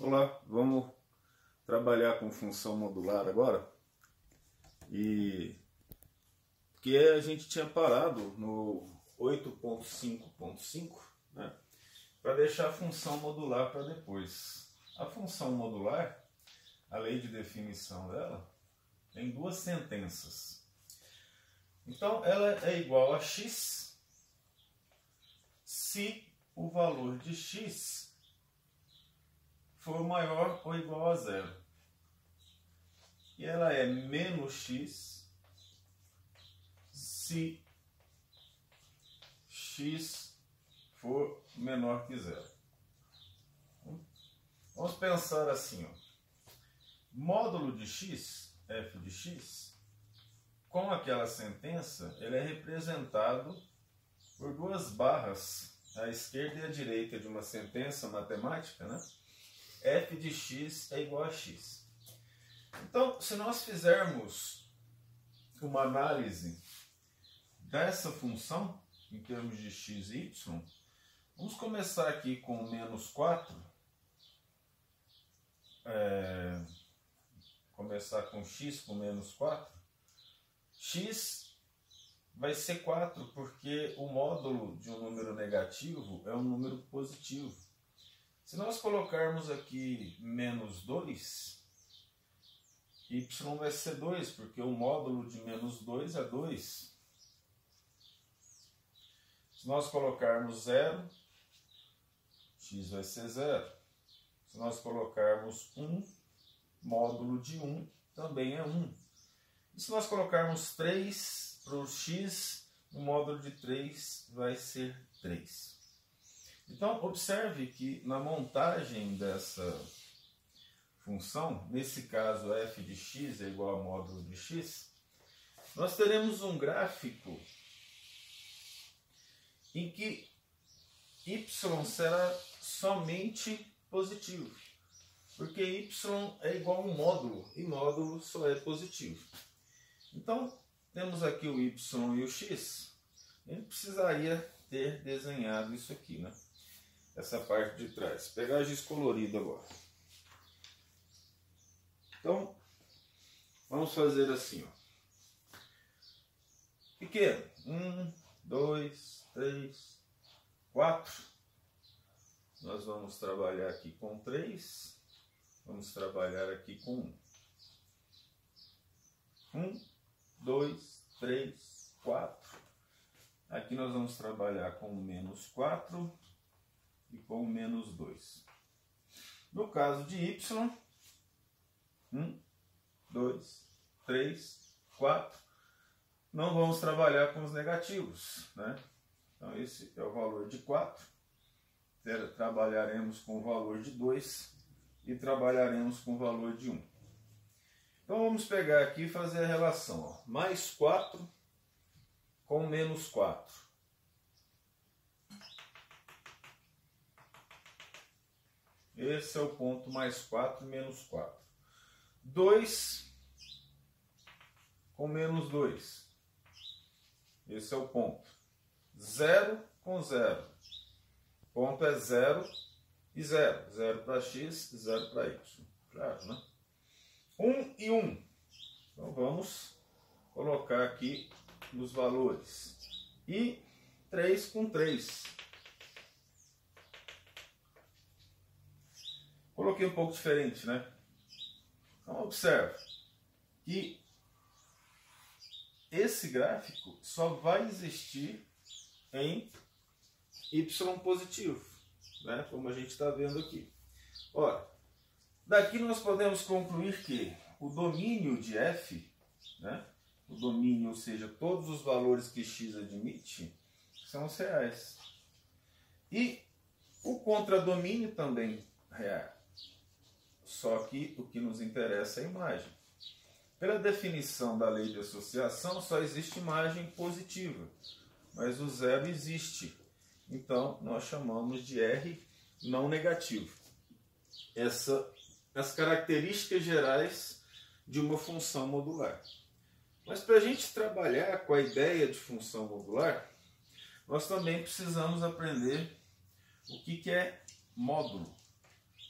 Olá, vamos trabalhar com função modular agora. E que a gente tinha parado no 8.5.5, né, para deixar a função modular para depois. A função modular, a lei de definição dela, tem duas sentenças. Então, ela é igual a x se o valor de x for maior ou igual a zero. E ela é menos x se x for menor que zero. Vamos pensar assim, ó. Módulo de x, f de x, com aquela sentença, ele é representado por duas barras, à esquerda e à direita de uma sentença matemática, né? F de x é igual a x. Então, se nós fizermos uma análise dessa função, em termos de x e y, vamos começar aqui com menos 4. Começar com x com menos 4. X vai ser 4, porque o módulo de um número negativo é um número positivo. Se nós colocarmos aqui menos 2, y vai ser 2, porque o módulo de menos 2 é 2. Se nós colocarmos 0, x vai ser 0. Se nós colocarmos 1, módulo de 1 também é 1. E se nós colocarmos 3 para o x, o módulo de 3 vai ser 3. Então, observe que na montagem dessa função, nesse caso f de x é igual a módulo de x, nós teremos um gráfico em que y será somente positivo, porque y é igual a um módulo, e módulo só é positivo. Então, temos aqui o y e o x, a gente precisaria ter desenhado isso aqui, né? Essa parte de trás. Vou pegar giz colorido agora. Então, vamos fazer assim, ó. Pequeno. 1, 2, 3, 4. Nós vamos trabalhar aqui com 3. Vamos trabalhar aqui com 1. 1, 2, 3, 4. Aqui nós vamos trabalhar com menos 4 e com menos 2. No caso de y, 1, 2, 3, 4, não vamos trabalhar com os negativos, né? Então esse é o valor de 4, trabalharemos com o valor de 2 e trabalharemos com o valor de 1. Então vamos pegar aqui e fazer a relação, ó. Mais 4 com menos 4. Esse é o ponto mais 4 menos 4. 2 com menos 2. Esse é o ponto. 0 com 0. O ponto é 0 e 0. 0 para x, 0 para y. Claro, né? 1 e 1. Então vamos colocar aqui os valores. E 3 com 3. Coloquei um pouco diferente, né? Então, observe que esse gráfico só vai existir em y positivo, né? Como a gente está vendo aqui. Ora, daqui nós podemos concluir que o domínio de f, né? O domínio, ou seja, todos os valores que x admite, são os reais. E o contradomínio também real. Só que o que nos interessa é a imagem. Pela definição da lei de associação, só existe imagem positiva, mas o zero existe. Então, nós chamamos de R não negativo. As características gerais de uma função modular. Mas para a gente trabalhar com a ideia de função modular, nós também precisamos aprender o que é módulo.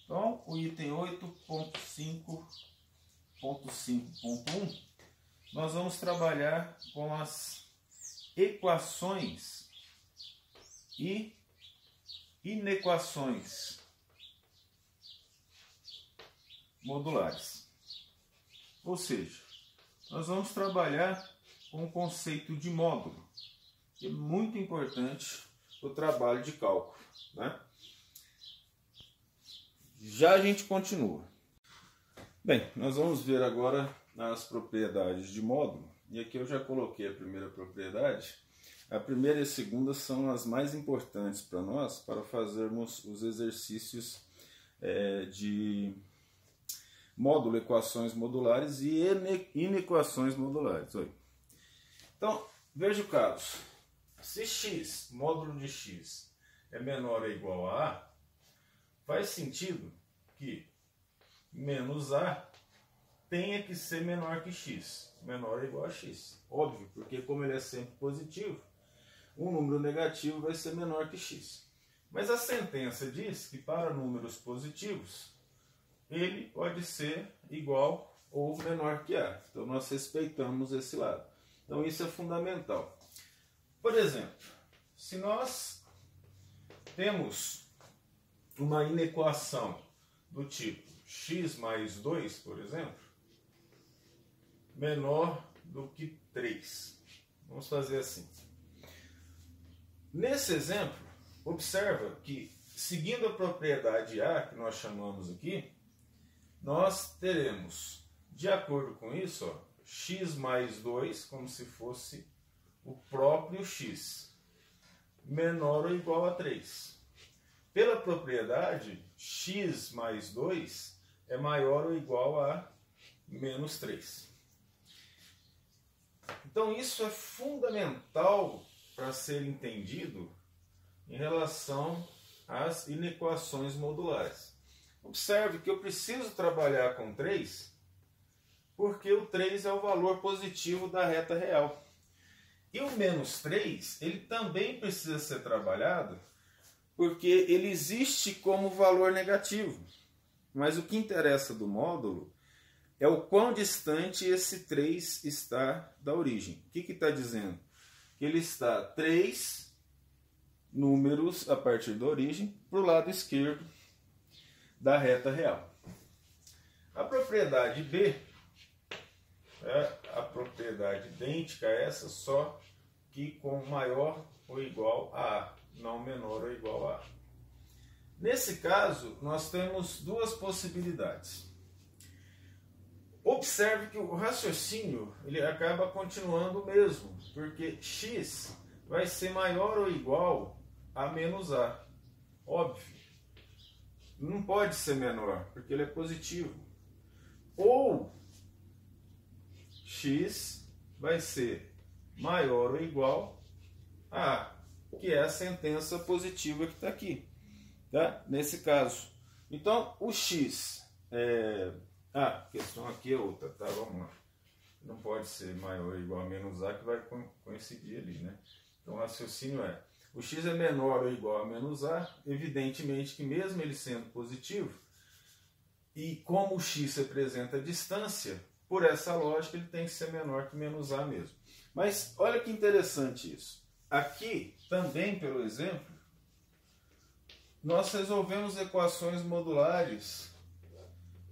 Então, o item 8.5.5.1, nós vamos trabalhar com as equações e inequações modulares. Ou seja, nós vamos trabalhar com o conceito de módulo, que é muito importante para o trabalho de cálculo, né? Já a gente continua. Bem, nós vamos ver agora as propriedades de módulo. E aqui eu já coloquei a primeira propriedade. A primeira e a segunda são as mais importantes para nós, para fazermos os exercícios de módulo, equações modulares e inequações modulares. Então, veja o caso. Se x, módulo de x, é menor ou igual a A, faz sentido que menos A tenha que ser menor que x, menor ou igual a x. Óbvio, porque como ele é sempre positivo, um número negativo vai ser menor que x. Mas a sentença diz que para números positivos, ele pode ser igual ou menor que A. Então nós respeitamos esse lado. Então isso é fundamental. Por exemplo, se nós temos uma inequação do tipo x mais 2, por exemplo, menor do que 3. Vamos fazer assim. Nesse exemplo, observa que, seguindo a propriedade A, que nós chamamos aqui, nós teremos, de acordo com isso, x mais 2, como se fosse o próprio x, menor ou igual a 3. Pela propriedade, x mais 2 é maior ou igual a menos 3. Então isso é fundamental para ser entendido em relação às inequações modulares. Observe que eu preciso trabalhar com 3 porque o 3 é o valor positivo da reta real. E o menos 3, ele também precisa ser trabalhado porque ele existe como valor negativo. Mas o que interessa do módulo é o quão distante esse 3 está da origem. O que está dizendo? Que ele está 3 números a partir da origem para o lado esquerdo da reta real. A propriedade B é a propriedade idêntica a essa, só que com maior ou igual a A, não menor ou igual a A. Nesse caso, nós temos duas possibilidades. Observe que o raciocínio ele acaba continuando o mesmo, porque x vai ser maior ou igual a menos A. Óbvio. Não pode ser menor, porque ele é positivo. Ou x vai ser maior ou igual a A, que é a sentença positiva que está aqui. Tá? Nesse caso. Então, o x... a questão aqui é outra, tá? Vamos lá. Não pode ser maior ou igual a menos A, que vai coincidir ali, né? Então, o raciocínio é: o x é menor ou igual a menos A, evidentemente que mesmo ele sendo positivo, e como o x representa a distância, por essa lógica ele tem que ser menor que menos A mesmo. Mas olha que interessante isso. Aqui, também pelo exemplo, nós resolvemos equações modulares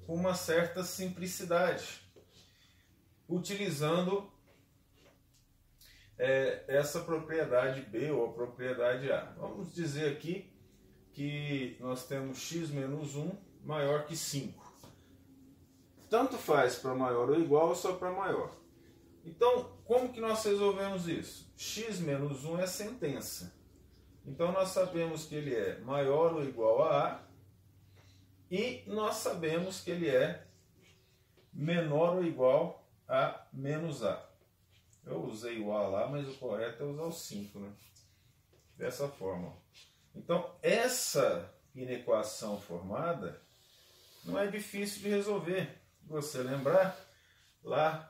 com uma certa simplicidade, utilizando essa propriedade B ou a propriedade A. Vamos dizer aqui que nós temos x menos 1 maior que 5. Tanto faz para maior ou igual ou só para maior. Então, como que nós resolvemos isso? X menos 1 é sentença. Então, nós sabemos que ele é maior ou igual a A e nós sabemos que ele é menor ou igual a menos A. Eu usei o A lá, mas o correto é usar o 5, né? Dessa forma. Então, essa inequação formada não é difícil de resolver. Se você lembrar, lá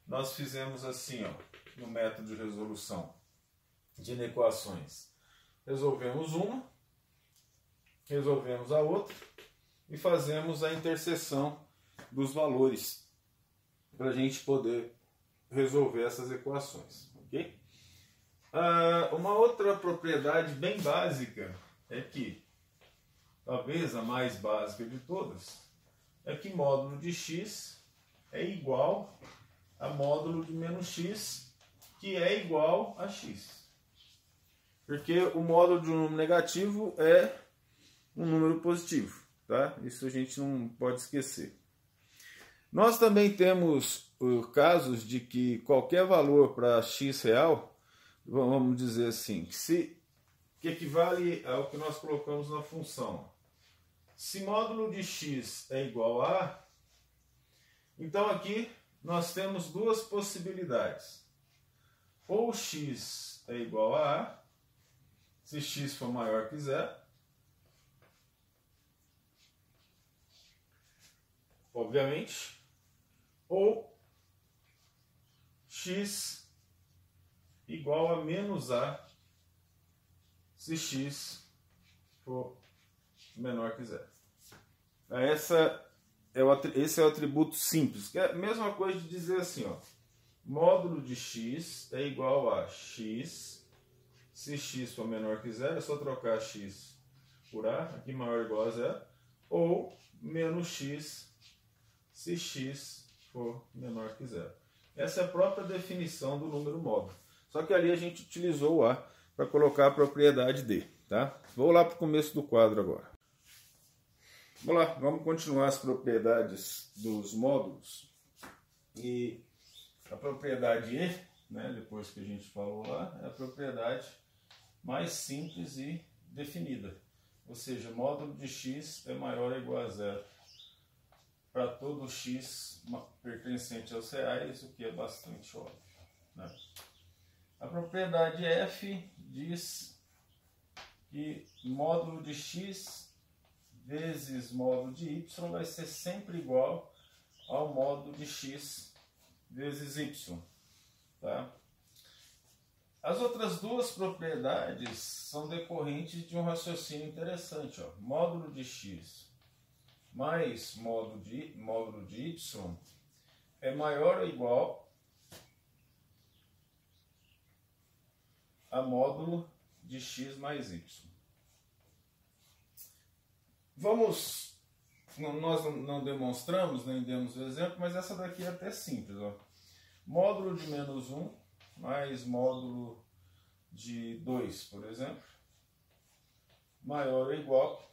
nós fizemos assim, ó, no método de resolução de inequações. Resolvemos uma, resolvemos a outra, e fazemos a interseção dos valores para a gente poder resolver essas equações. Ok? Uma outra propriedade bem básica é que, talvez a mais básica de todas, é que módulo de x é igual a módulo de menos x, que é igual a x. Porque o módulo de um número negativo é um número positivo, tá? Isso a gente não pode esquecer. Nós também temos casos de que qualquer valor para x real, vamos dizer assim, que equivale ao que nós colocamos na função. Se módulo de x é igual a A, então aqui nós temos duas possibilidades. Ou x é igual a A, se x for maior que zero, obviamente, ou x igual a menos A, se x for menor que zero. Esse é o atributo simples, que é a mesma coisa de dizer assim, ó, módulo de x é igual a x, se x for menor que zero, é só trocar x por A, aqui maior ou igual a zero, ou menos x, se x for menor que zero. Essa é a própria definição do número módulo. Só que ali a gente utilizou o A para colocar a propriedade D. Tá? Vou lá para o começo do quadro agora. Vamos lá, vamos continuar as propriedades dos módulos. E a propriedade E, né, depois que a gente falou lá, é a propriedade mais simples e definida. Ou seja, módulo de x é maior ou igual a zero para todo x pertencente aos reais, o que é bastante óbvio, né? A propriedade F diz que módulo de x vezes módulo de y vai ser sempre igual ao módulo de x vezes y. Tá? As outras duas propriedades são decorrentes de um raciocínio interessante. Ó. Módulo de x mais módulo de y é maior ou igual a módulo de x mais y. Nós não demonstramos, nem demos o exemplo, mas essa daqui é até simples. Ó. Módulo de menos 1 mais módulo de 2, por exemplo, maior ou igual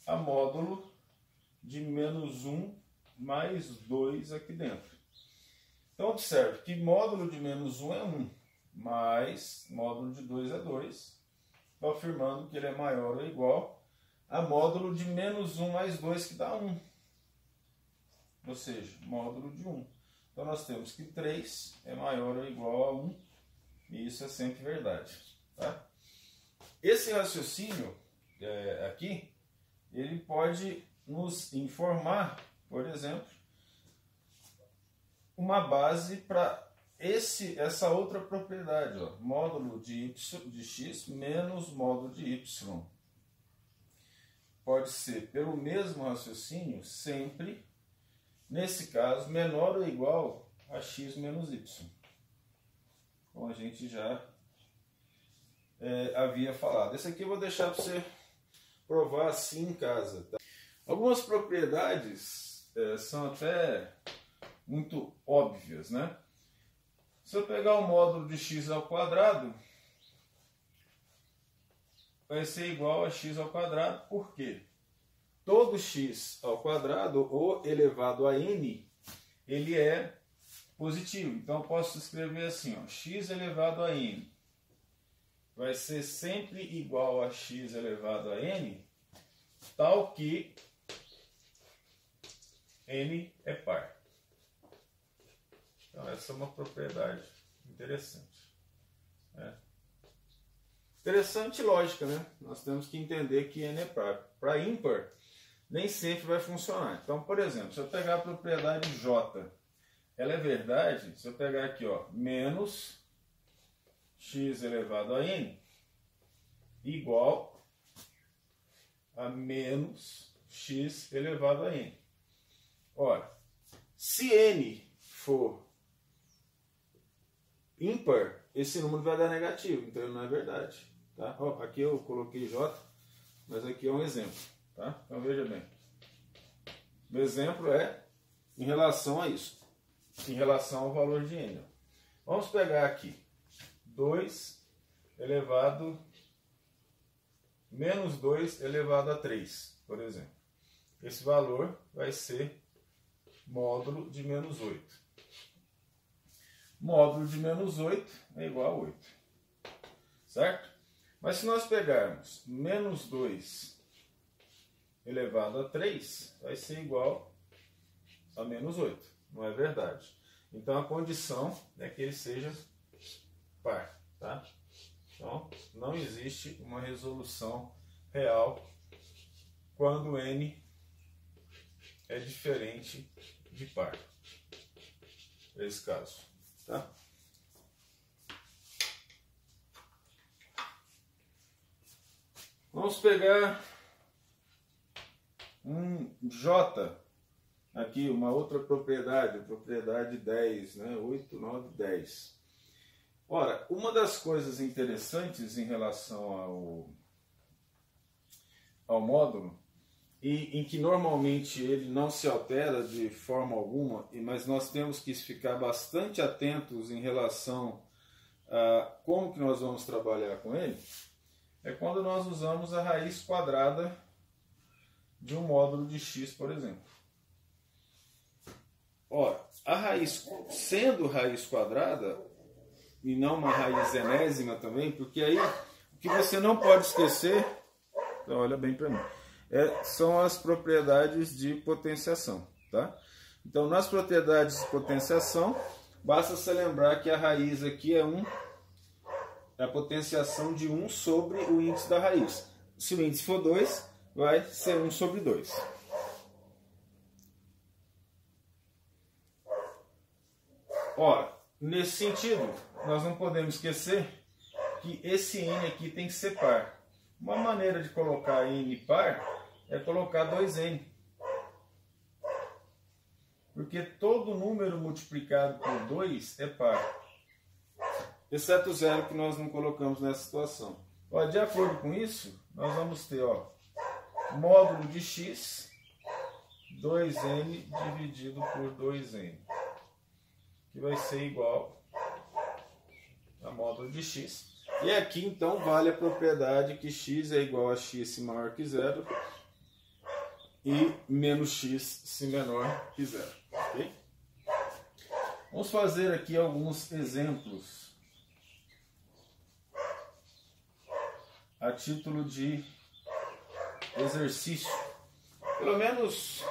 a módulo de menos 1 mais 2 aqui dentro. Então, observe que módulo de menos 1 é 1, mais módulo de 2 é 2. Estou afirmando que ele é maior ou igual a módulo de menos 1 mais 2, que dá 1. Ou seja, módulo de 1. Então, nós temos que 3 é maior ou igual a 1, e isso é sempre verdade. Tá? Esse raciocínio aqui, ele pode nos informar, por exemplo, uma base para essa outra propriedade, ó, módulo de x menos módulo de y. Pode ser pelo mesmo raciocínio, sempre, nesse caso, menor ou igual a x menos y. Como a gente já havia falado. Esse aqui eu vou deixar para você provar assim em casa. Tá? Algumas propriedades são até muito óbvias, né? Se eu pegar o módulo de x ao quadrado, vai ser igual a x ao quadrado, por quê? Todo x ao quadrado, ou elevado a n, ele é positivo. Então, eu posso escrever assim, ó, x elevado a n vai ser sempre igual a x elevado a n, tal que n é par. Então, essa é uma propriedade interessante. Interessante e lógica, né? Nós temos que entender que n é par. Para ímpar, nem sempre vai funcionar. Então, por exemplo, se eu pegar a propriedade J, ela é verdade se eu pegar aqui, ó, menos x elevado a n igual a menos x elevado a n. Ora, se n for ímpar, esse número vai dar negativo, então ele não é verdade. Tá? Ó, aqui eu coloquei j, mas aqui é um exemplo. Tá? Então veja bem. O exemplo é em relação a isso, em relação ao valor de n. Vamos pegar aqui 2 elevado menos 2 elevado a 3, por exemplo. Esse valor vai ser módulo de menos 8. Módulo de menos 8 é igual a 8. Certo? Mas se nós pegarmos menos 2 elevado a 3, vai ser igual a menos 8. Não é verdade? Então a condição é que ele seja par. Tá? Então não existe uma resolução real quando n é diferente de par. Nesse caso. Tá? Vamos pegar um J, aqui uma outra propriedade, propriedade 10, né? 8, 9, 10. Ora, uma das coisas interessantes em relação ao módulo, e em que normalmente ele não se altera de forma alguma, mas nós temos que ficar bastante atentos em relação a como que nós vamos trabalhar com ele, é quando nós usamos a raiz quadrada de um módulo de x, por exemplo. Ora, a raiz, sendo raiz quadrada, e não uma raiz enésima também, porque aí o que você não pode esquecer, então olha bem para mim, são as propriedades de potenciação. Tá? Então, nas propriedades de potenciação, basta você lembrar que a raiz aqui é a potenciação de 1 sobre o índice da raiz. Se o índice for 2, vai ser 1 sobre 2. Ora, nesse sentido, nós não podemos esquecer que esse n aqui tem que ser par. Uma maneira de colocar n par é colocar 2n. Porque todo número multiplicado por 2 é par. Exceto o zero que nós não colocamos nessa situação. Ó, de acordo com isso, nós vamos ter módulo de x, 2n dividido por 2n. Que vai ser igual a módulo de x. E aqui então vale a propriedade que x é igual a x se maior que zero e menos x se menor que zero. Okay? Vamos fazer aqui alguns exemplos a título de exercício. Pelo menos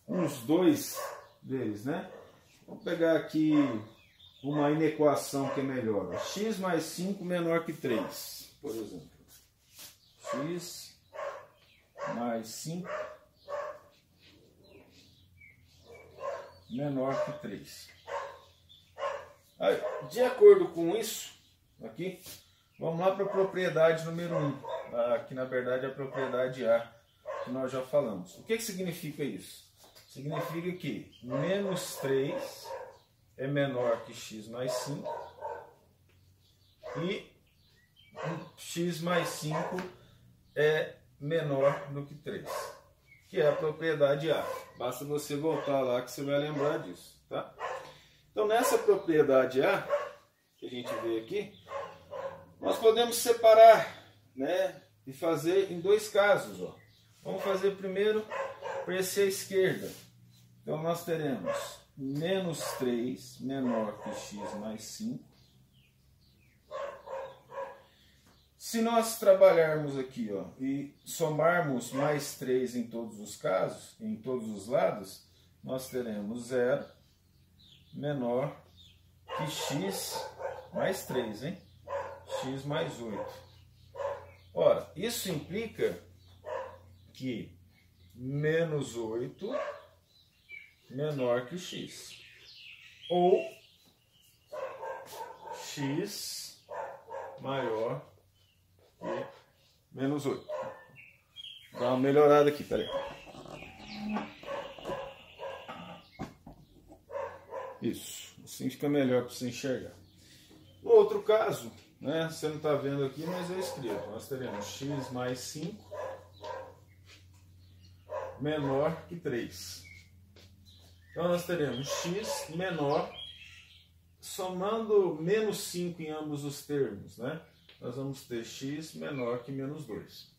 uns 2 deles, né? Vamos pegar aqui uma inequação que é melhor. X mais 5 menor que 3, por exemplo. X mais 5 menor que 3. Aí, de acordo com isso, aqui, vamos lá para a propriedade número 1. Que na verdade é a propriedade A, que nós já falamos. O que significa isso? Significa que menos 3 é menor que x mais 5 e x mais 5 é menor do que 3, que é a propriedade A. Basta você voltar lá que você vai lembrar disso. Tá? Então, nessa propriedade A, que a gente vê aqui, nós podemos separar, né, e fazer em 2 casos. Ó. Vamos fazer primeiro para esse à esquerda. Então, nós teremos menos 3 menor que x mais 5. Se nós trabalharmos aqui e somarmos mais 3 em todos os casos, em todos os lados, nós teremos 0 menor que x mais 3, hein? X mais 8. Ora, isso implica que menos 8 menor que x. Ou x maior que menos 8. Vou dar uma melhorada aqui, peraí. Isso, assim fica melhor para você enxergar. No outro caso, né, você não está vendo aqui, mas eu escrevo. Nós teremos x mais 5 menor que 3. Então nós teremos x menor, somando menos 5 em ambos os termos, né? Nós vamos ter x menor que menos 2.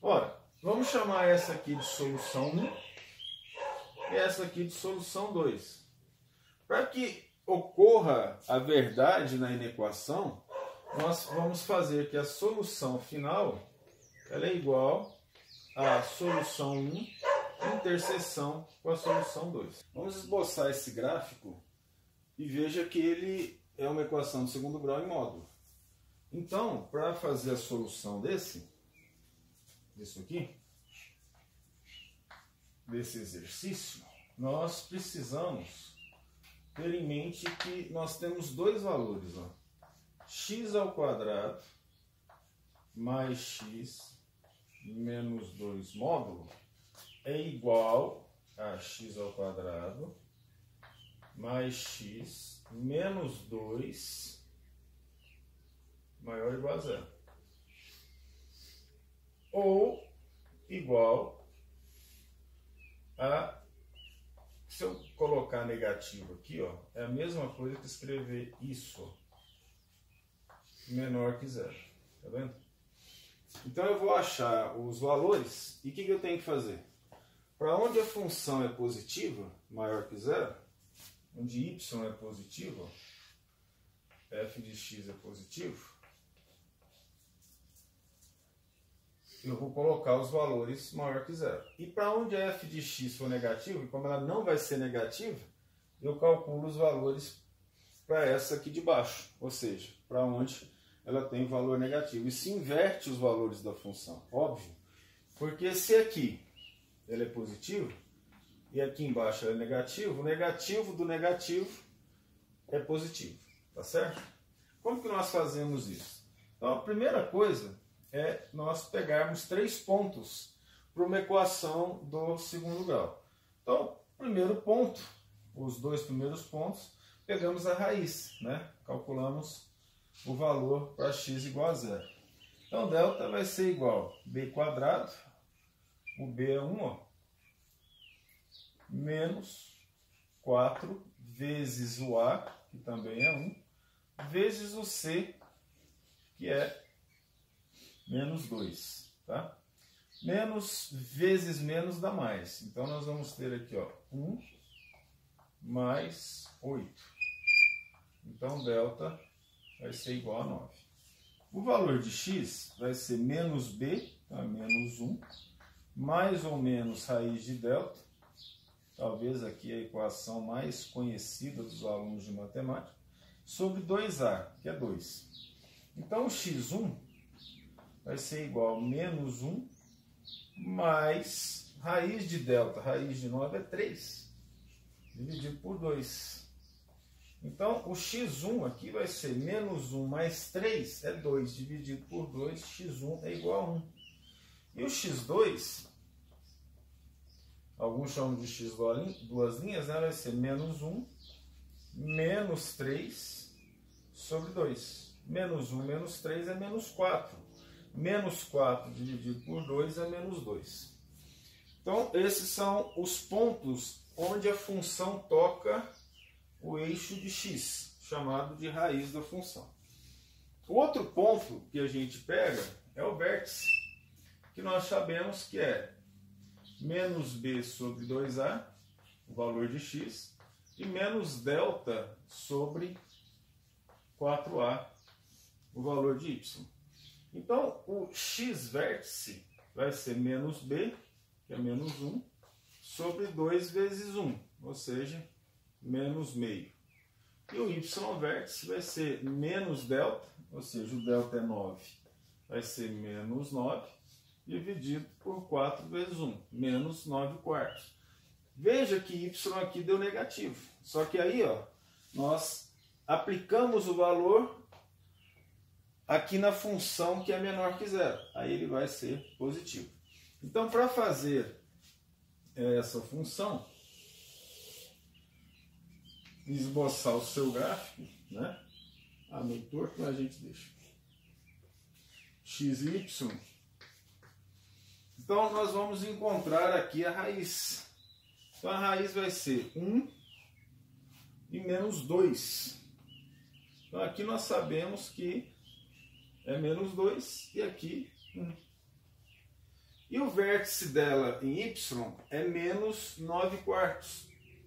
Ora, vamos chamar essa aqui de solução 1 e essa aqui de solução 2. Para que ocorra a verdade na inequação, nós vamos fazer que a solução final ela é igual à solução 1 interseção com a solução 2. Vamos esboçar esse gráfico e veja que ele é uma equação de segundo grau em módulo. Então, para fazer a solução desse exercício, nós precisamos ter em mente que nós temos dois valores, ó. X ao quadrado mais x menos 2 módulo é igual a x ao quadrado mais x menos 2 maior ou igual a zero. Ou igual a, se eu colocar negativo aqui, ó, é a mesma coisa que escrever isso, ó, menor que zero. Tá vendo? Então eu vou achar os valores e o que eu tenho que fazer? Para onde a função é positiva, maior que zero, onde y é positivo, f de x é positivo, eu vou colocar os valores maior que zero. E para onde a f de x for negativo, e como ela não vai ser negativa, eu calculo os valores para essa aqui de baixo, ou seja, para onde ela tem valor negativo. E se inverte os valores da função, óbvio. Porque se aqui ela é positivo e aqui embaixo ela é negativo, o negativo do negativo é positivo. Tá certo? Como que nós fazemos isso? Então, a primeira coisa é nós pegarmos 3 pontos para uma equação do segundo grau. Então, primeiro ponto, os 2 primeiros pontos, pegamos a raiz, né? Calculamos o valor para x igual a zero. Então, delta vai ser igual a b quadrado, o b é 1, ó, menos 4 vezes o a, que também é 1, vezes o c, que é menos 2, tá? Menos vezes menos dá mais. Então, nós vamos ter aqui, ó, 1 mais 8. Então, delta vai ser igual a 9. O valor de x vai ser menos b, tá? Menos 1, mais ou menos raiz de delta, talvez aqui a equação mais conhecida dos alunos de matemática, sobre 2a, que é 2. Então, o x1 vai ser igual a menos 1 mais raiz de delta, raiz de 9 é 3, dividido por 2. Então, o x1 aqui vai ser menos 1 mais 3 é 2, dividido por 2, x1 é igual a 1. E o x2, alguns chamam de x duas linhas, né? Vai ser menos 1 menos 3 sobre 2. Menos 1 menos 3 é menos 4. Menos 4 dividido por 2 é menos 2. Então, esses são os pontos onde a função toca o eixo de x, chamado de raiz da função. O outro ponto que a gente pega é o vértice, que nós sabemos que é menos b sobre 2a, o valor de x, e menos delta sobre 4a, o valor de y. Então, o x vértice vai ser menos b, que é menos 1, sobre 2 vezes 1, ou seja, menos meio. E o y vértice vai ser menos delta, ou seja, o delta é 9, vai ser menos 9, dividido por 4 vezes 1, menos 9 quartos. Veja que y aqui deu negativo, só que aí, ó, nós aplicamos o valor aqui na função que é menor que zero. Aí ele vai ser positivo. Então, para fazer é essa função, esboçar o seu gráfico, né? Meio torto, mas a gente deixa. x e y. Então, nós vamos encontrar aqui a raiz. Então, a raiz vai ser 1 e menos 2. Então, aqui nós sabemos que é menos 2 e aqui 1. E o vértice dela em y é menos 9 quartos.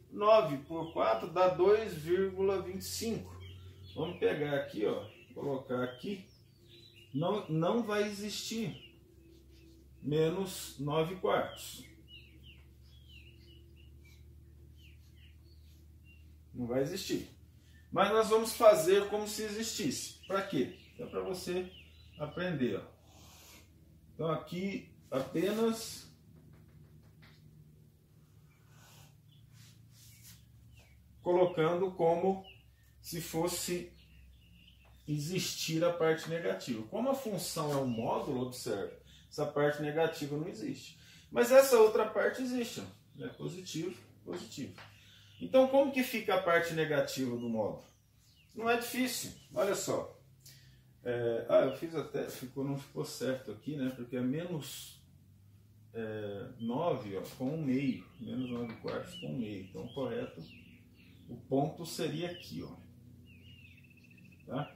9 por 4 dá 2,25. Vamos pegar aqui, ó, colocar aqui. Não vai existir menos 9 quartos. Não vai existir. Mas nós vamos fazer como se existisse. Para quê? É para você aprender. Ó. Então aqui apenas colocando como se fosse existir a parte negativa. Como a função é um módulo, observe, essa parte negativa não existe. Mas essa outra parte existe, né? Positivo, positivo. Então, como que fica a parte negativa do módulo? Não é difícil, olha só. Eu fiz até, não ficou certo aqui, né? Porque é menos 9 ó, com 1 meio, menos 9 quartos com 1 meio. Então, correto, o ponto seria aqui, ó. Tá?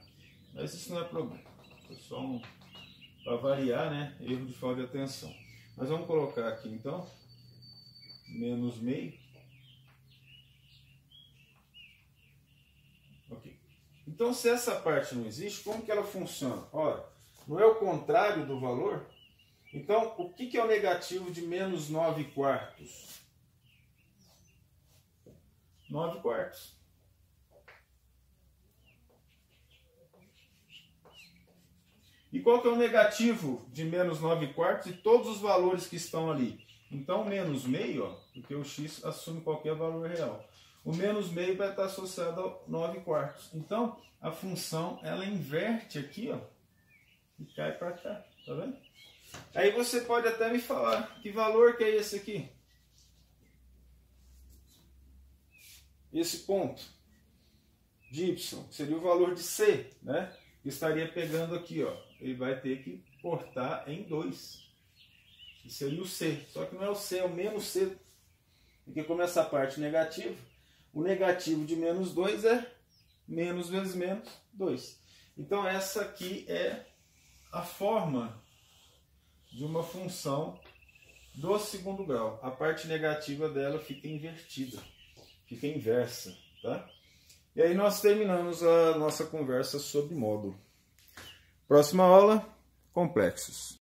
Mas isso não é problema, é só para variar, né? Erro de falta de atenção. Mas vamos colocar aqui então, menos meio. Ok. Então, se essa parte não existe, como que ela funciona? Ora, não é o contrário do valor? Então, o que é o negativo de menos 9 quartos? 9 quartos. E qual que é o negativo de menos 9 quartos e todos os valores que estão ali? Então, menos meio, ó, porque o x assume qualquer valor real. O menos meio vai estar associado ao 9 quartos. Então, a função, ela inverte aqui, ó, e cai para cá, tá vendo? Aí você pode até me falar, que valor que é esse aqui? Esse ponto de y, seria o valor de c, né? Estaria pegando aqui, ó, ele vai ter que cortar em 2. Que seria o c, só que não é o c, é o menos c. Porque como essa parte negativa, o negativo de menos 2 é menos vezes menos 2. Então essa aqui é a forma de uma função do segundo grau. A parte negativa dela fica invertida, fica inversa, tá? E aí nós terminamos a nossa conversa sobre módulo. Próxima aula, complexos.